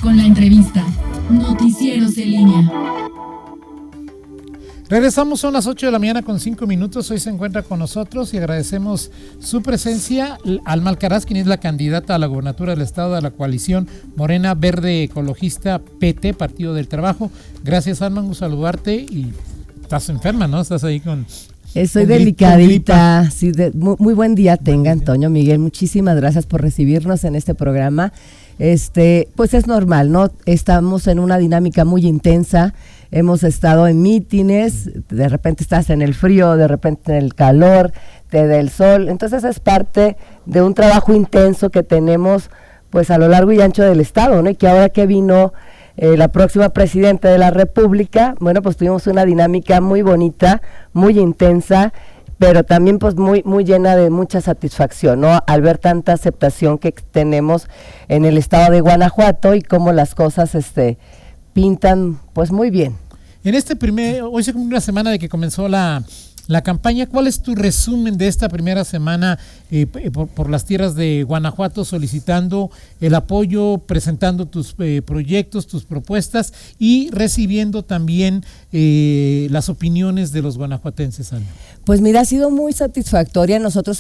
con la entrevista. Noticieros en línea. Regresamos, son las 8 de la mañana con 5 minutos. Hoy se encuentra con nosotros y agradecemos su presencia Alma Alcaraz, quien es la candidata a la gobernatura del estado de la coalición Morena Verde Ecologista PT, Partido del Trabajo. Gracias, Alma, un gusto saludarte. Y estás enferma, ¿no? Estás ahí con... Estoy delicadita. Sí, muy buen día tenga, Antonio, Miguel. Muchísimas gracias por recibirnos en este programa. Pues es normal, ¿no? Estamos en una dinámica muy intensa. Hemos estado en mítines, de repente estás en el frío, de repente en el calor, te da el sol. Entonces es parte de un trabajo intenso que tenemos pues a lo largo y ancho del estado, ¿no? Y que ahora que vino la próxima presidenta de la República, bueno, pues tuvimos una dinámica muy bonita, muy intensa, pero también pues muy llena de mucha satisfacción, ¿no? Al ver tanta aceptación que tenemos en el estado de Guanajuato y cómo las cosas pintan pues muy bien. En hoy se cumple una semana de que comenzó la campaña. ¿Cuál es tu resumen de esta primera semana por las tierras de Guanajuato, solicitando el apoyo, presentando tus proyectos, tus propuestas y recibiendo también las opiniones de los guanajuatenses, Ana? Pues mira, ha sido muy satisfactoria. Nosotros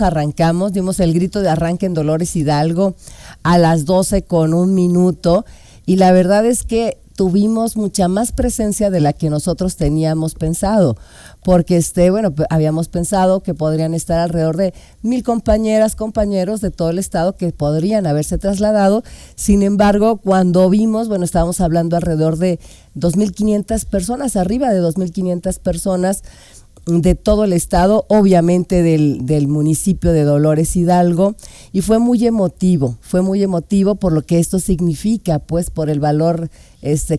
dimos el grito de arranque en Dolores Hidalgo a las 12:01 y la verdad es que tuvimos mucha más presencia de la que nosotros teníamos pensado, porque habíamos pensado que podrían estar alrededor de 1,000 compañeros de todo el estado que podrían haberse trasladado. Sin embargo, cuando vimos, estábamos hablando alrededor de 2,500 personas, arriba de 2,500 personas de todo el estado, obviamente del municipio de Dolores Hidalgo, y fue muy emotivo por lo que esto significa, pues por el valor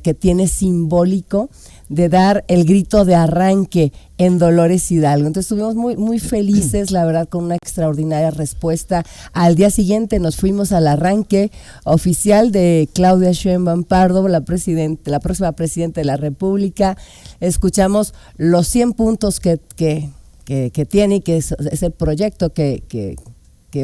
que tiene simbólico de dar el grito de arranque en Dolores Hidalgo. Entonces estuvimos muy felices, la verdad, con una extraordinaria respuesta. Al día siguiente nos fuimos al arranque oficial de Claudia Sheinbaum Pardo, la próxima presidenta de la República. Escuchamos los 100 puntos que tiene y que es el proyecto que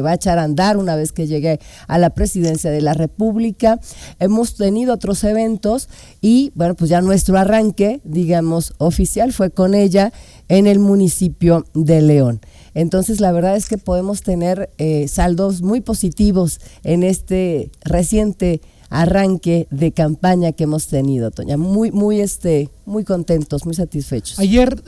va a echar a andar una vez que llegue a la presidencia de la República. Hemos tenido otros eventos y pues ya nuestro arranque, digamos, oficial fue con ella en el municipio de León. Entonces la verdad es que podemos tener saldos muy positivos en este reciente arranque de campaña que hemos tenido, Toña. Muy contentos, muy satisfechos. Ayer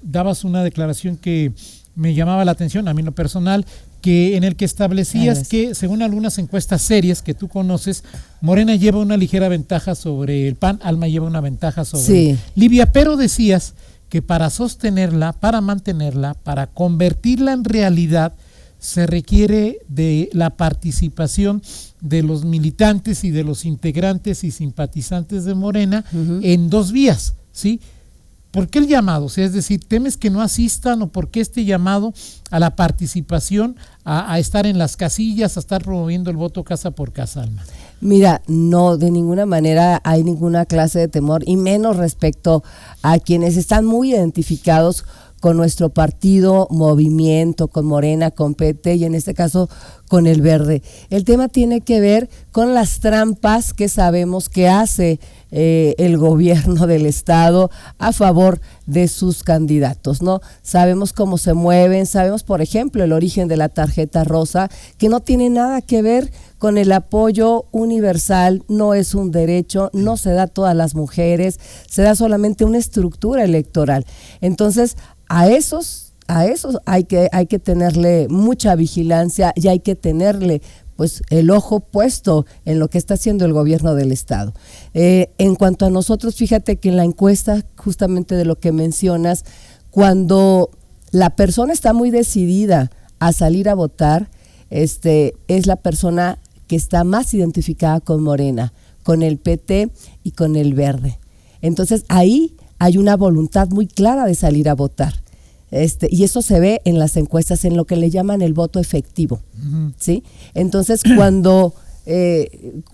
dabas una declaración que me llamaba la atención, a mí en lo personal, en el que establecías que, según algunas encuestas serias que tú conoces, Morena lleva una ligera ventaja sobre el PAN, Alma lleva una ventaja sobre Livia, pero decías que para sostenerla, para mantenerla, para convertirla en realidad, se requiere de la participación de los militantes y de los integrantes y simpatizantes de Morena en dos vías, ¿sí? ¿Por qué el llamado? O sea, es decir, ¿temes que no asistan o por qué este llamado a la participación, a estar en las casillas, a estar promoviendo el voto casa por casa, Alma? Mira, no, de ninguna manera hay ninguna clase de temor, y menos respecto a quienes están muy identificados con nuestro partido, movimiento, con Morena, con PT y en este caso con el Verde. El tema tiene que ver con las trampas que sabemos que hace el gobierno del estado a favor de sus candidatos, ¿no? Sabemos cómo se mueven, sabemos, por ejemplo, el origen de la tarjeta rosa, que no tiene nada que ver con el apoyo universal, no es un derecho, no se da a todas las mujeres, se da solamente una estructura electoral. Entonces, a esos hay que tenerle mucha vigilancia y hay que tenerle pues el ojo puesto en lo que está haciendo el gobierno del estado. En cuanto a nosotros, fíjate que en la encuesta justamente de lo que mencionas, cuando la persona está muy decidida a salir a votar, es la persona que está más identificada con Morena, con el PT y con el Verde. Entonces ahí hay una voluntad muy clara de salir a votar. Y eso se ve en las encuestas, en lo que le llaman el voto efectivo, ¿sí? Entonces,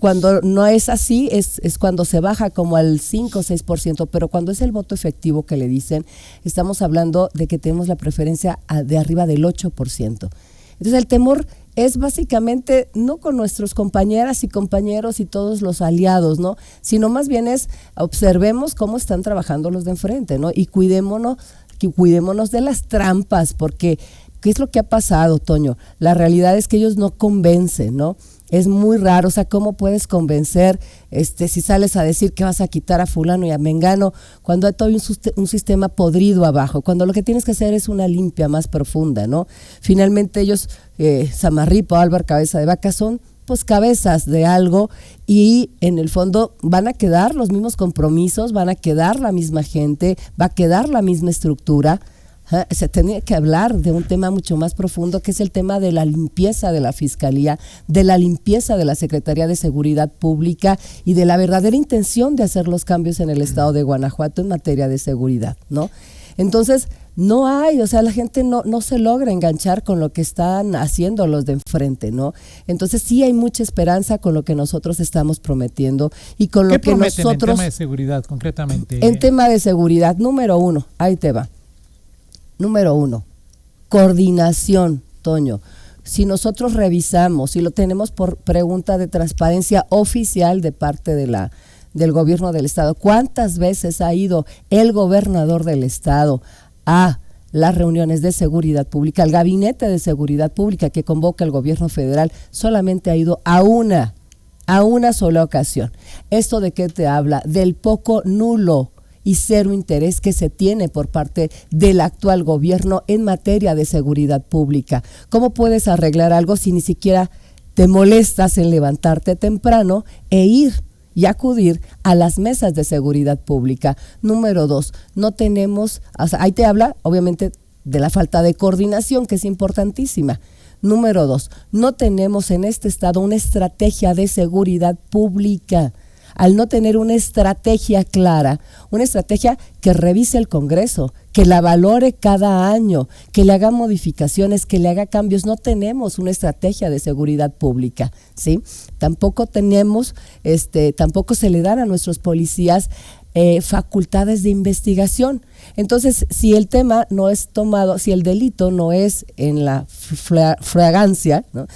cuando no es así, es cuando se baja como al 5 o 6%, pero cuando es el voto efectivo que le dicen, estamos hablando de que tenemos la preferencia de arriba del 8%. Entonces, el temor es básicamente no con nuestros compañeras y compañeros y todos los aliados, ¿no? Sino más bien es observemos cómo están trabajando los de enfrente, ¿no? Y cuidémonos de las trampas, porque ¿qué es lo que ha pasado, Toño? La realidad es que ellos no convencen, ¿no? Es muy raro, o sea, ¿cómo puedes convencer si sales a decir que vas a quitar a fulano y a mengano cuando hay todo un sistema podrido abajo, cuando lo que tienes que hacer es una limpia más profunda, ¿no? Finalmente ellos, Samarripa o Álvaro Cabeza de Vaca, son pues cabezas de algo y en el fondo van a quedar los mismos compromisos, van a quedar la misma gente, va a quedar la misma estructura. Se tenía que hablar de un tema mucho más profundo, que es el tema de la limpieza de la Fiscalía, de la limpieza de la Secretaría de Seguridad Pública y de la verdadera intención de hacer los cambios en el estado de Guanajuato en materia de seguridad, ¿no? Entonces, no hay, o sea, la gente no se logra enganchar con lo que están haciendo los de enfrente, ¿no? Entonces sí hay mucha esperanza con lo que nosotros estamos prometiendo y con lo que nosotros… en tema de seguridad, concretamente? En tema de seguridad, número 1, ahí te va. Número 1, coordinación, Toño. Si nosotros revisamos, y lo tenemos por pregunta de transparencia oficial de parte del gobierno del estado, ¿cuántas veces ha ido el gobernador del estado a las reuniones de seguridad pública? El gabinete de seguridad pública que convoca el gobierno federal solamente ha ido a una sola ocasión. ¿Esto de qué te habla? Del poco, nulo y cero interés que se tiene por parte del actual gobierno en materia de seguridad pública. ¿Cómo puedes arreglar algo si ni siquiera te molestas en levantarte temprano e ir y acudir a las mesas de seguridad pública? Número 2, no tenemos, o sea, ahí te habla obviamente de la falta de coordinación, que es importantísima. Número 2, no tenemos en este estado una estrategia de seguridad pública. Al no tener una estrategia clara, una estrategia que revise el Congreso, que la valore cada año, que le haga modificaciones, que le haga cambios, no tenemos una estrategia de seguridad pública, ¿sí? Tampoco tenemos, tampoco se le dan a nuestros policías facultades de investigación. Entonces, si el tema no es tomado, si el delito no es en la fragancia, ¿no?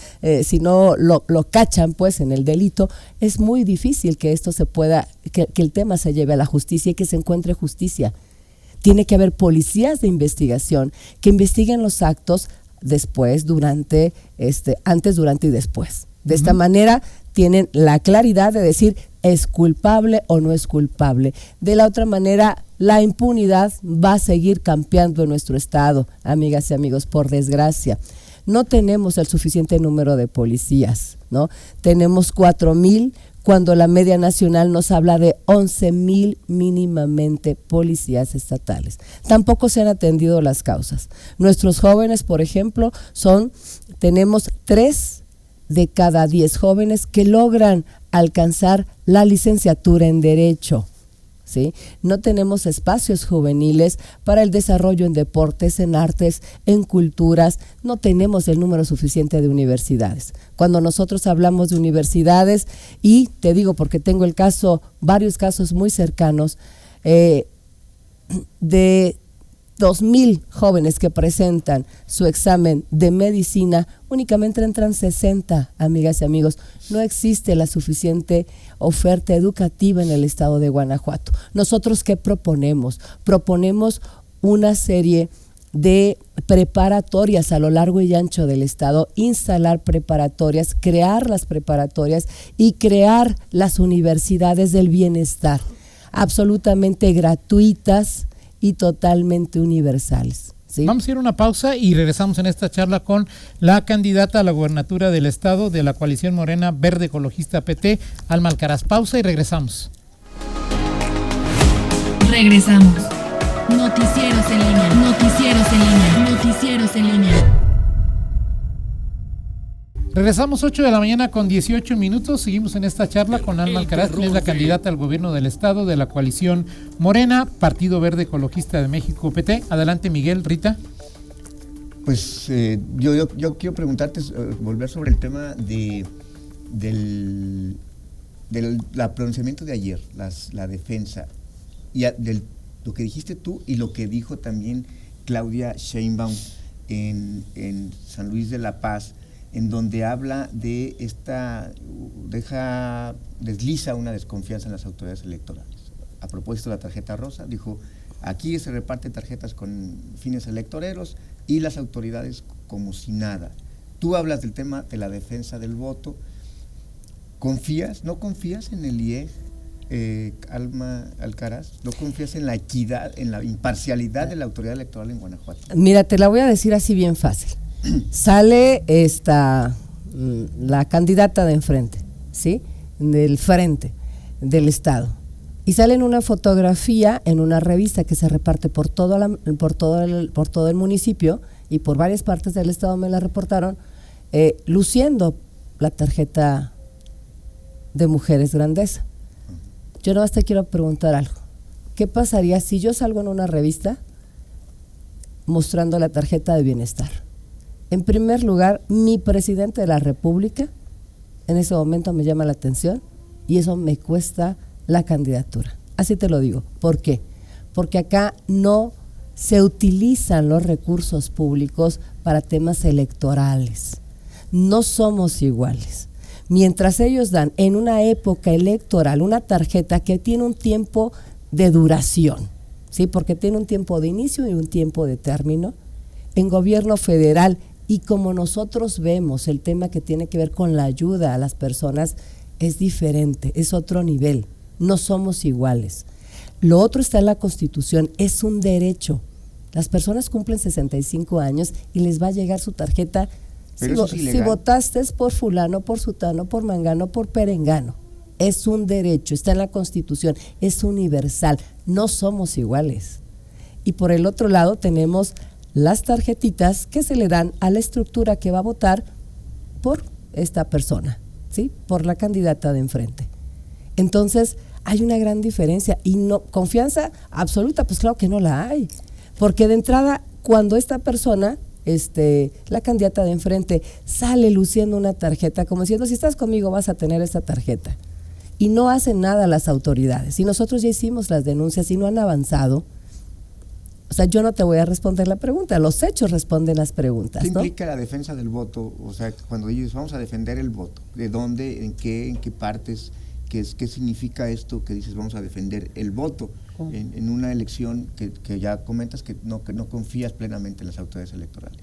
Si no lo cachan pues en el delito, es muy difícil que esto se pueda, que el tema se lleve a la justicia y que se encuentre justicia. Tiene que haber policías de investigación que investiguen los actos después, durante, antes, durante y después. De esta manera tienen la claridad de decir es culpable o no es culpable. De la otra manera, la impunidad va a seguir campeando en nuestro estado, amigas y amigos, por desgracia. No tenemos el suficiente número de policías, ¿no? Tenemos 4,000 cuando la media nacional nos habla de 11,000 mínimamente policías estatales. Tampoco se han atendido las causas. Nuestros jóvenes, por ejemplo, tenemos 3 de cada 10 jóvenes que logran alcanzar la licenciatura en Derecho, ¿sí? No tenemos espacios juveniles para el desarrollo en deportes, en artes, en culturas, no tenemos el número suficiente de universidades. Cuando nosotros hablamos de universidades, y te digo porque tengo varios casos muy cercanos, de 2,000 jóvenes que presentan su examen de medicina, únicamente entran 60, amigas y amigos. No existe la suficiente oferta educativa en el estado de Guanajuato. ¿Nosotros qué proponemos? Proponemos una serie de preparatorias a lo largo y ancho del estado, instalar preparatorias, crear las preparatorias y crear las universidades del bienestar, absolutamente gratuitas y totalmente universales, ¿sí? Vamos a ir a una pausa y regresamos en esta charla con la candidata a la gubernatura del estado de la coalición Morena Verde Ecologista PT, Alma Alcaraz. Pausa y regresamos. Regresamos. Noticieros en línea. Noticieros en línea. Noticieros en línea. Regresamos 8 de la mañana con 18 minutos. Seguimos en esta charla con Alma Alcaraz, que es la candidata al gobierno del estado de la coalición Morena, Partido Verde Ecologista de México PT. Adelante, Miguel, Rita. Pues yo quiero preguntarte, volver sobre el tema del pronunciamiento de ayer, la defensa, y lo que dijiste tú y lo que dijo también Claudia Sheinbaum en San Luis de la Paz, en donde habla de desliza una desconfianza en las autoridades electorales. A propósito de la tarjeta rosa, dijo, aquí se reparten tarjetas con fines electoreros y las autoridades como si nada. Tú hablas del tema de la defensa del voto. ¿No confías en el IEG, Alma Alcaraz? ¿No confías en la equidad, en la imparcialidad de la autoridad electoral en Guanajuato? Mira, te la voy a decir así bien fácil. Sale la candidata de enfrente, ¿sí? Del frente del Estado. Y sale en una fotografía en una revista que se reparte por todo el municipio y por varias partes del Estado, me la reportaron, luciendo la tarjeta de Mujeres Grandeza. Yo nada más te quiero preguntar algo. ¿Qué pasaría si yo salgo en una revista mostrando la tarjeta de bienestar? En primer lugar, mi presidente de la República en ese momento me llama la atención y eso me cuesta la candidatura. Así te lo digo. ¿Por qué? Porque acá no se utilizan los recursos públicos para temas electorales. No somos iguales. Mientras ellos dan en una época electoral una tarjeta que tiene un tiempo de duración, ¿sí? Porque tiene un tiempo de inicio y un tiempo de término, en gobierno federal, y como nosotros vemos el tema que tiene que ver con la ayuda a las personas, es diferente, es otro nivel, no somos iguales. Lo otro está en la Constitución, es un derecho. Las personas cumplen 65 años y les va a llegar su tarjeta. Si votaste por fulano, por sutano, por mangano, por perengano, es un derecho, está en la Constitución, es universal, no somos iguales. Y por el otro lado tenemos las tarjetitas que se le dan a la estructura que va a votar por esta persona, ¿sí? Por la candidata de enfrente. Entonces, hay una gran diferencia y no confianza absoluta, pues claro que no la hay, porque de entrada, cuando esta persona, la candidata de enfrente, sale luciendo una tarjeta, como diciendo, si estás conmigo vas a tener esta tarjeta, y no hacen nada las autoridades, y nosotros ya hicimos las denuncias y no han avanzado. O sea, yo no te voy a responder la pregunta, los hechos responden las preguntas, ¿Qué ¿no? implica la defensa del voto? O sea, cuando dices, vamos a defender el voto, ¿de dónde, en qué partes, qué significa esto que dices, vamos a defender el voto en una elección que ya comentas que no confías plenamente en las autoridades electorales?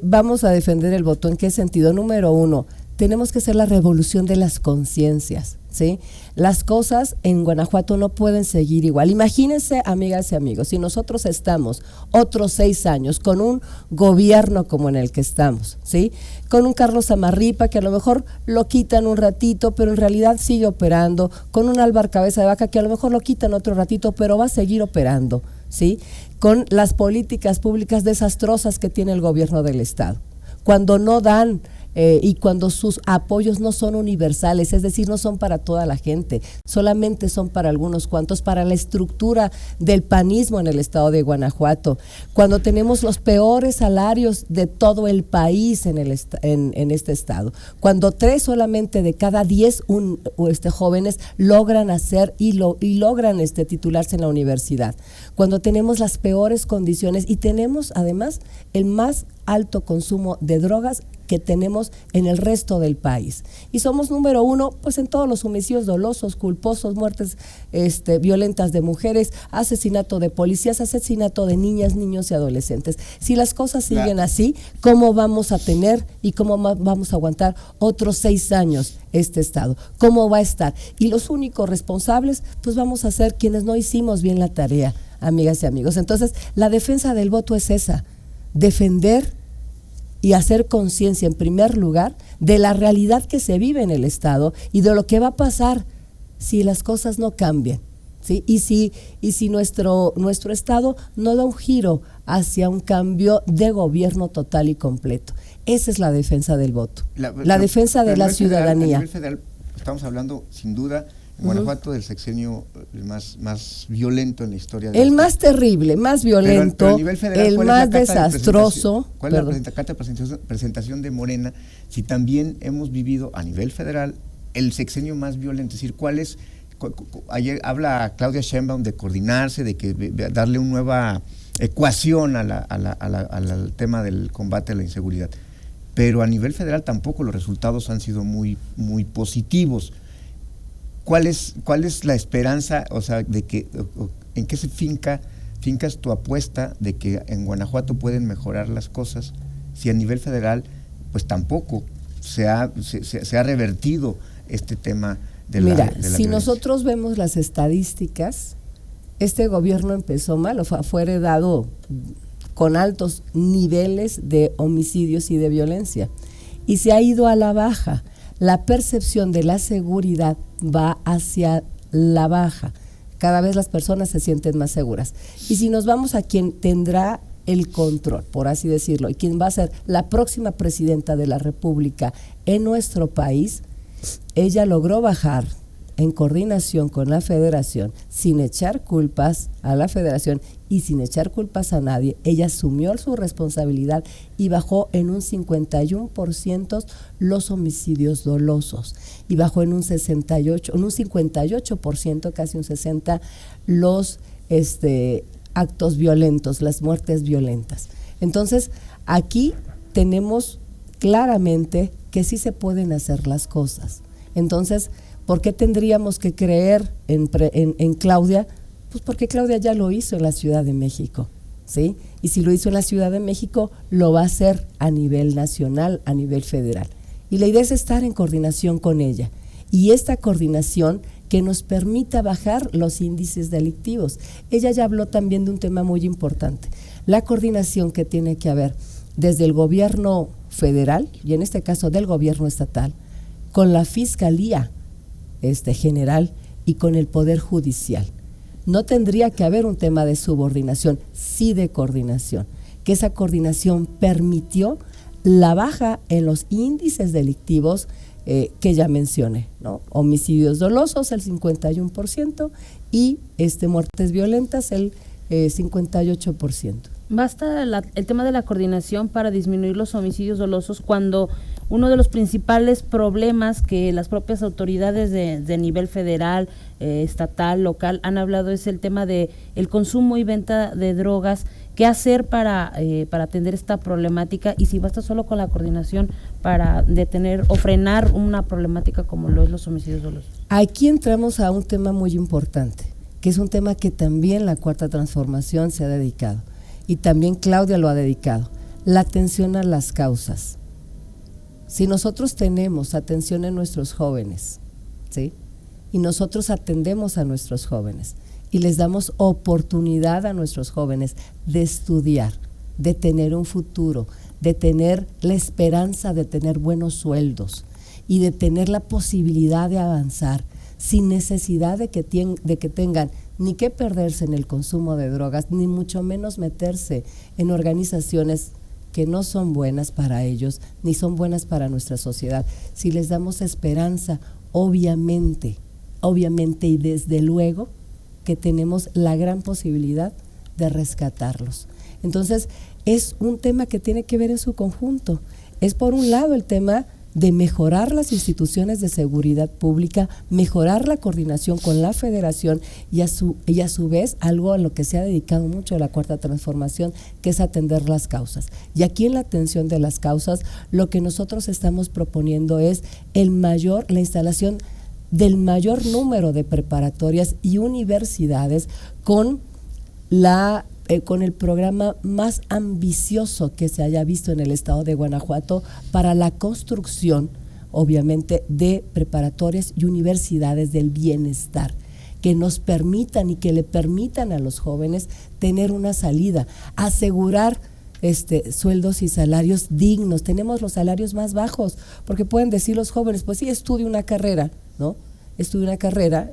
Vamos a defender el voto, ¿en qué sentido? Número uno, tenemos que hacer la revolución de las conciencias, ¿sí? Las cosas en Guanajuato no pueden seguir igual. Imagínense, amigas y amigos, si nosotros estamos otros 6 años con un gobierno como en el que estamos, ¿sí? Con un Carlos Zamarripa que a lo mejor lo quitan un ratito, pero en realidad sigue operando, con un Álvaro Cabeza de Vaca que a lo mejor lo quitan otro ratito, pero va a seguir operando, ¿sí? Con las políticas públicas desastrosas que tiene el gobierno del Estado. Cuando no dan y cuando sus apoyos no son universales, es decir, no son para toda la gente, solamente son para algunos cuantos, para la estructura del panismo en el estado de Guanajuato, cuando tenemos los peores salarios de todo el país en este estado, cuando 3 solamente de cada 10 jóvenes logran hacer y logran titularse en la universidad, cuando tenemos las peores condiciones y tenemos además el más alto consumo de drogas que tenemos en el resto del país. Y somos número 1 pues en todos los homicidios dolosos, culposos, muertes violentas de mujeres, asesinato de policías, asesinato de niñas, niños y adolescentes. Si las cosas siguen así, ¿cómo vamos a tener y cómo vamos a aguantar otros 6 años este estado? ¿Cómo va a estar? Y los únicos responsables pues vamos a ser quienes no hicimos bien la tarea, amigas y amigos. Entonces, la defensa del voto es esa, defender y hacer conciencia en primer lugar de la realidad que se vive en el estado y de lo que va a pasar si las cosas no cambian, ¿sí? Y si nuestro estado no da un giro hacia un cambio de gobierno total y completo. Esa es la defensa del voto, la defensa de la ciudadanía. A nivel federal, estamos hablando sin duda en Guanajuato del sexenio más violento en la historia. El más terrible, más violento, pero a nivel federal, el más desastroso. ¿Cuál es la carta de presentación de Morena? Si también hemos vivido a nivel federal el sexenio más violento, es decir, ¿cuál es? Ayer habla Claudia Sheinbaum de coordinarse, de darle una nueva ecuación al tema del combate a la inseguridad. pero a nivel federal tampoco los resultados han sido muy, muy positivos. ¿Cuál es la esperanza, o sea, de que, en qué se fincas tu apuesta de que en Guanajuato pueden mejorar las cosas, si a nivel federal pues tampoco se ha revertido este tema de la si violencia? Nosotros vemos las estadísticas, este gobierno empezó mal, fue heredado con altos niveles de homicidios y de violencia, y se ha ido a la baja. La percepción de la seguridad va hacia la baja. Cada vez las personas se sienten más seguras. Y si nos vamos a quien tendrá el control, por así decirlo, y quien va a ser la próxima presidenta de la República en nuestro país, ella logró bajar en coordinación con la Federación, sin echar culpas a la Federación y sin echar culpas a nadie. Ella asumió su responsabilidad y bajó en un 51% los homicidios dolosos y bajó en un 58%, casi un 60%, los actos violentos, las muertes violentas. Entonces, aquí tenemos claramente que sí se pueden hacer las cosas. Entonces, ¿por qué tendríamos que creer en Claudia? Pues porque Claudia ya lo hizo en la Ciudad de México, ¿sí? Y si lo hizo en la Ciudad de México, lo va a hacer a nivel nacional, a nivel federal. Y la idea es estar en coordinación con ella. Y esta coordinación que nos permita bajar los índices delictivos. Ella ya habló también de un tema muy importante, la coordinación que tiene que haber desde el gobierno federal, y en este caso del gobierno estatal, con la Fiscalía General y con el Poder Judicial. No tendría que haber un tema de subordinación, sí de coordinación, que esa coordinación permitió la baja en los índices delictivos que ya mencioné, ¿no? Homicidios dolosos el 51% y muertes violentas el 58%. ¿Basta el tema de la coordinación para disminuir los homicidios dolosos cuando uno de los principales problemas que las propias autoridades de nivel federal, estatal, local han hablado es el tema de el consumo y venta de drogas? ¿Qué hacer para atender esta problemática? Y si basta solo con la coordinación para detener o frenar una problemática como lo es los homicidios dolosos. Aquí entramos a un tema muy importante, que es un tema que también la Cuarta Transformación se ha dedicado. Y también Claudia lo ha dedicado, la atención a las causas. Si nosotros tenemos atención en nuestros jóvenes, ¿sí? Y nosotros atendemos a nuestros jóvenes y les damos oportunidad a nuestros jóvenes de estudiar, de tener un futuro, de tener la esperanza de tener buenos sueldos y de tener la posibilidad de avanzar sin necesidad de que tengan ni que perderse en el consumo de drogas, ni mucho menos meterse en organizaciones que no son buenas para ellos, ni son buenas para nuestra sociedad. Si les damos esperanza, obviamente y desde luego que tenemos la gran posibilidad de rescatarlos. Entonces, es un tema que tiene que ver en su conjunto. Es por un lado el tema de mejorar las instituciones de seguridad pública, mejorar la coordinación con la Federación y a su vez algo a lo que se ha dedicado mucho la Cuarta Transformación, que es atender las causas. Y aquí en la atención de las causas, lo que nosotros estamos proponiendo es la instalación del mayor número de preparatorias y universidades con el programa más ambicioso que se haya visto en el estado de Guanajuato para la construcción, obviamente, de preparatorias y universidades del bienestar, que nos permitan y que le permitan a los jóvenes tener una salida, asegurar sueldos y salarios dignos. Tenemos los salarios más bajos, porque pueden decir los jóvenes, pues sí, estudio una carrera, ¿no? Estudio una carrera,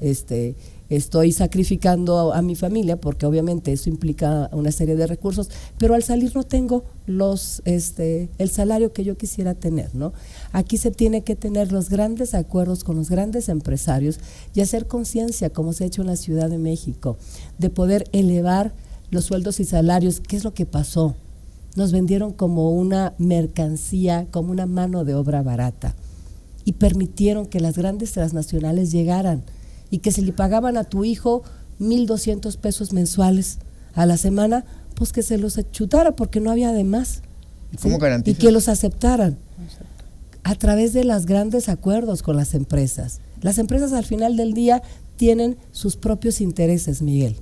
estoy sacrificando a mi familia porque obviamente eso implica una serie de recursos, pero al salir no tengo el salario que yo quisiera tener, ¿no? Aquí se tiene que tener los grandes acuerdos con los grandes empresarios y hacer conciencia, como se ha hecho en la Ciudad de México, de poder elevar los sueldos y salarios. ¿Qué es lo que pasó? Nos vendieron como una mercancía, como una mano de obra barata, y permitieron que las grandes transnacionales llegaran y que si le pagaban a tu hijo 1,200 pesos mensuales a la semana, pues que se los chutara porque no había de más, ¿Cómo garantizas? Y que los aceptaran a través de los grandes acuerdos con las empresas. Las empresas al final del día tienen sus propios intereses, Miguel.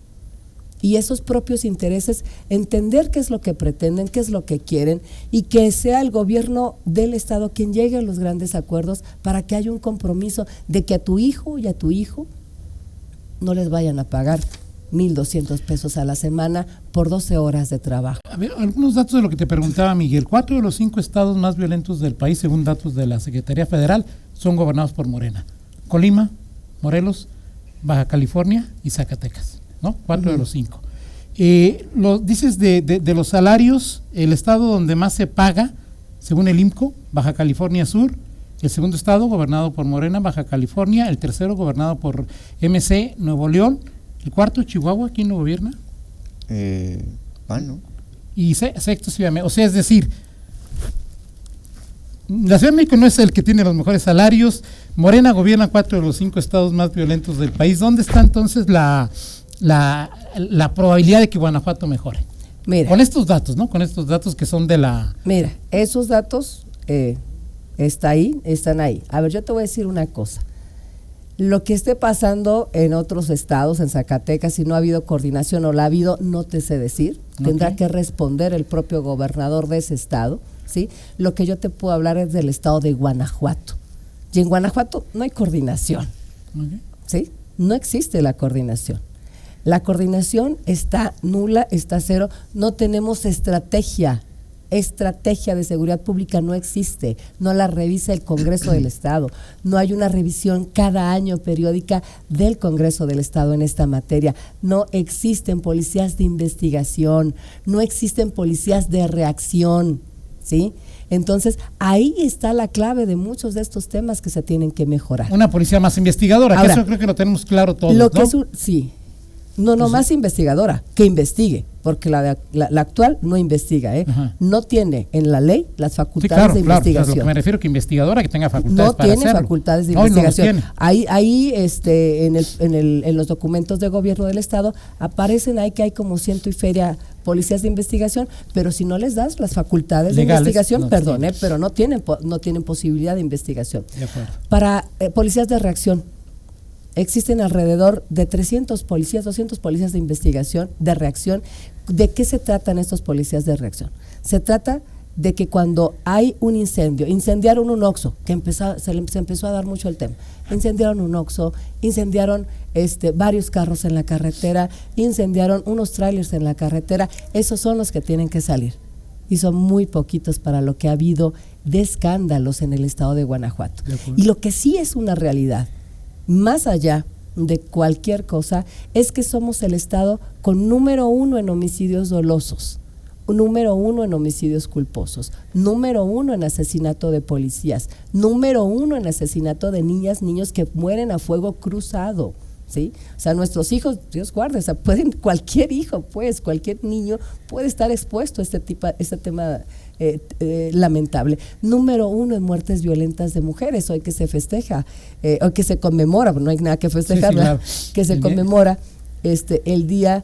Y esos propios intereses, entender qué es lo que pretenden, qué es lo que quieren, y que sea el gobierno del Estado quien llegue a los grandes acuerdos para que haya un compromiso de que a tu hijo y a tu hijo no les vayan a pagar 1,200 pesos a la semana por 12 horas de trabajo. A ver, algunos datos de lo que te preguntaba Miguel. 4 de los 5 estados más violentos del país, según datos de la Secretaría Federal, son gobernados por Morena. Colima, Morelos, Baja California y Zacatecas, ¿no? 4 de los 5. Dices de los salarios, el estado donde más se paga, según el IMCO, Baja California Sur. El segundo estado gobernado por Morena, Baja California. El tercero gobernado por MC, Nuevo León. El cuarto, Chihuahua. ¿Quién lo gobierna? PAN, ¿no? Y sexto, Ciudad de México. O sea, es decir, la Ciudad de México no es el que tiene los mejores salarios. Morena gobierna 4 de los 5 estados más violentos del país. ¿Dónde está entonces la probabilidad de que Guanajuato mejore? Mira, con estos datos, ¿no? Con estos datos que son de la... Mira, esos datos están ahí. A ver, yo te voy a decir una cosa. Lo que esté pasando en otros estados, en Zacatecas, si no ha habido coordinación o la ha habido, no te sé decir. Tendrá que responder el propio gobernador de ese estado, ¿sí? Lo que yo te puedo hablar es del estado de Guanajuato. Y en Guanajuato no hay coordinación, ¿sí? No existe la coordinación. La coordinación está nula, está cero. No tenemos estrategia de seguridad pública, no existe, no la revisa el Congreso del Estado, no hay una revisión cada año periódica del Congreso del Estado en esta materia, no existen policías de investigación, no existen policías de reacción, ¿sí? Entonces, ahí está la clave de muchos de estos temas que se tienen que mejorar. Una policía más investigadora, ahora, que eso creo que lo tenemos claro todos, lo que ¿no? Sí. No, más investigadora, que investigue, porque la actual no investiga, no tiene en la ley las facultades de investigación. Claro, lo que me refiero que investigadora que tenga facultades para hacerlo. No tiene facultades de investigación. Ahí en los documentos de gobierno del Estado aparecen ahí que hay como ciento y feria policías de investigación, pero si no les das las facultades legales, de investigación, pero no tienen posibilidad de investigación. De acuerdo. Para policías de reacción, existen alrededor de 300 policías, 200 policías de investigación, de reacción. ¿De qué se tratan estos policías de reacción? Se trata de que cuando hay un incendio, incendiaron un Oxxo, que se empezó a dar mucho el tema, incendiaron un Oxxo, incendiaron varios carros en la carretera, incendiaron unos trailers en la carretera, esos son los que tienen que salir. Y son muy poquitos para lo que ha habido de escándalos en el estado de Guanajuato. Y lo que sí es una realidad, más allá de cualquier cosa, es que somos el estado con número 1 en homicidios dolosos, número 1 en homicidios culposos, número 1 en asesinato de policías, número 1 en asesinato de niñas, niños que mueren a fuego cruzado, ¿sí? O sea, nuestros hijos, Dios guarde, o sea, cualquier hijo, pues, cualquier niño puede estar expuesto a este tema lamentable. Número 1 en muertes violentas de mujeres, hoy que se festeja, hoy que se conmemora, no hay nada que festejar, sí, claro, que se conmemora el Día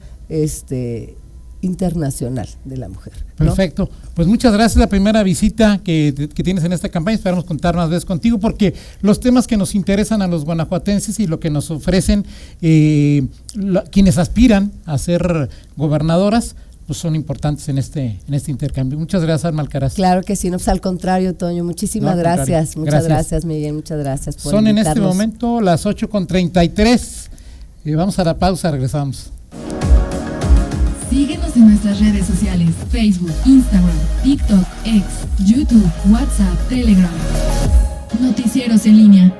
Internacional de la Mujer, ¿no? Perfecto, pues muchas gracias. La primera visita que tienes en esta campaña, esperamos contar más veces contigo, porque los temas que nos interesan a los guanajuatenses y lo que nos ofrecen quienes aspiran a ser gobernadoras, pues son importantes en este intercambio. Muchas gracias, Alma Alcaraz. Claro que sí, no, pues al contrario, Toño, muchísimas gracias. Muchas gracias, Miguel, muchas gracias por Son invitarnos. En este momento las 8:33. Vamos a la pausa, regresamos. Síguenos en nuestras redes sociales: Facebook, Instagram, TikTok, X, YouTube, WhatsApp, Telegram. Noticieros en línea.